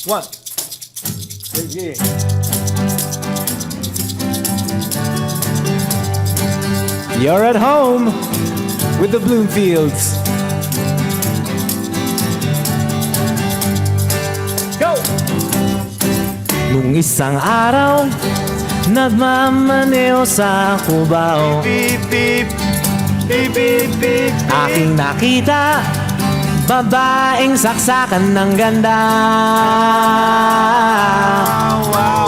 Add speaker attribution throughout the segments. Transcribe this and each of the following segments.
Speaker 1: One. Sige. You're at home with the Bloomfields. Go! Nung isang araw, nagmamaneo sa Cubao.
Speaker 2: Beep, beep, beep, beep, beep, beep.
Speaker 1: Aking nakita, babaeng saksakan ng ganda.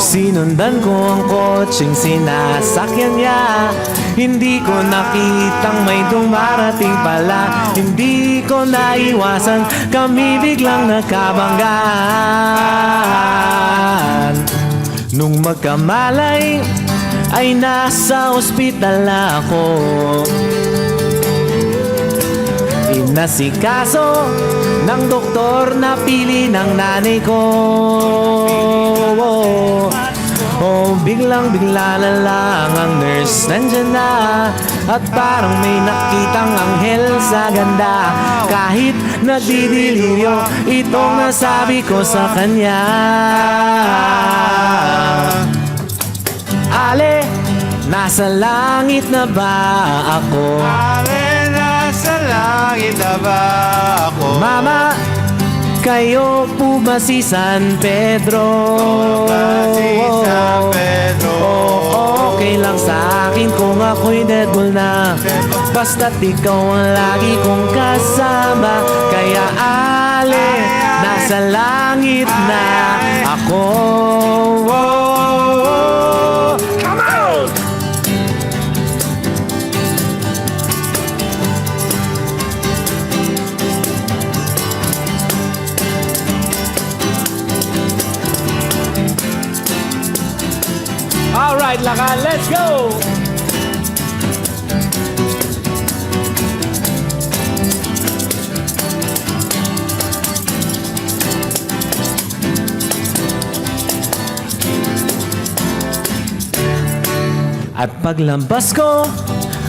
Speaker 1: Sinundan ko ang kotseng sinasakyan niya. Hindi ko nakitang may dumarating pala. Hindi ko naiwasan, kami biglang nagkabanggaan. Nung magkamalay, ay nasa ospital na ako. Inasikaso ng doktor na pili ng nanay ko. Biglang-bigla na lang ang nurse nandyan na. At parang may nakitang anghel sa ganda. Kahit nadidiliryo, itong nasabi ko sa kanya. Ale, nasa langit na ba ako?
Speaker 2: Ale, nasa langit na ba ako?
Speaker 1: Mama, kayo po ba si San Pedro?
Speaker 2: Si San Pedro.
Speaker 1: Okay lang sa akin kung ako'y deadball na. Basta't ikaw ang lagi kong kasama. Kaya ale, nasa langit na ako. Come on! All right, Lakan, let's go! At paglampas ko,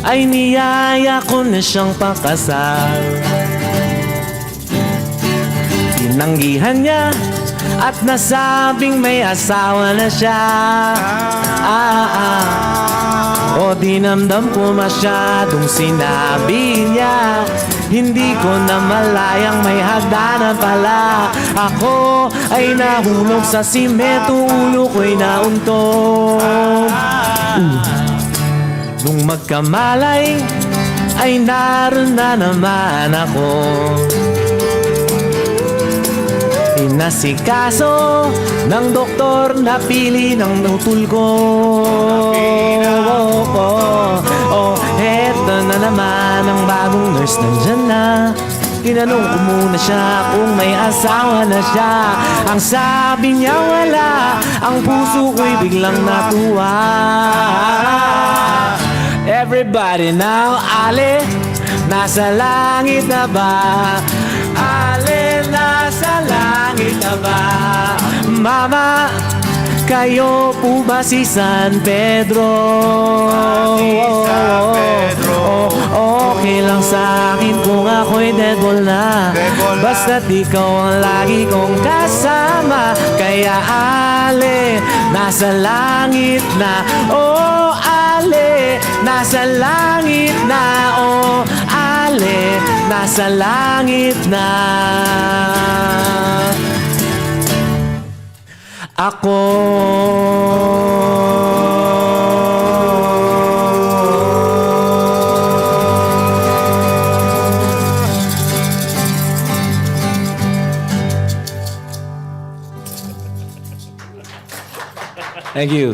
Speaker 1: ay niyaya ko na siyang pakasal. Tinanggihan niya at nasabing may asawa na siya. O dinamdam ko masyadong sinabi niya. Hindi ko na malayang may hagdanan pala. Ako ay nahulog sa simento, ulo ko'y nauntog. Nung magkamalay, ay naroon na naman ako. Inasikaso ng doktor na pili ng utol ko. Heto na naman ang bagong nurse nandyan na. Tinanong ko muna siya kung may asawa na siya. Ang sabi niya wala, ang puso ko'y biglang natuwa. Everybody now, ale, nasa langit na ba? Ale, nasa langit na ba? Mama, kayo po ba si San Pedro?
Speaker 2: Si San Pedro.
Speaker 1: Okay lang sa akin kung ako'y deadball na. Basta't ikaw ang lagi kong kasama. Kaya ale, nasa langit na. Oh, ale, nasa langit na. Oh, ale, nasa langit na. Ako. Thank you.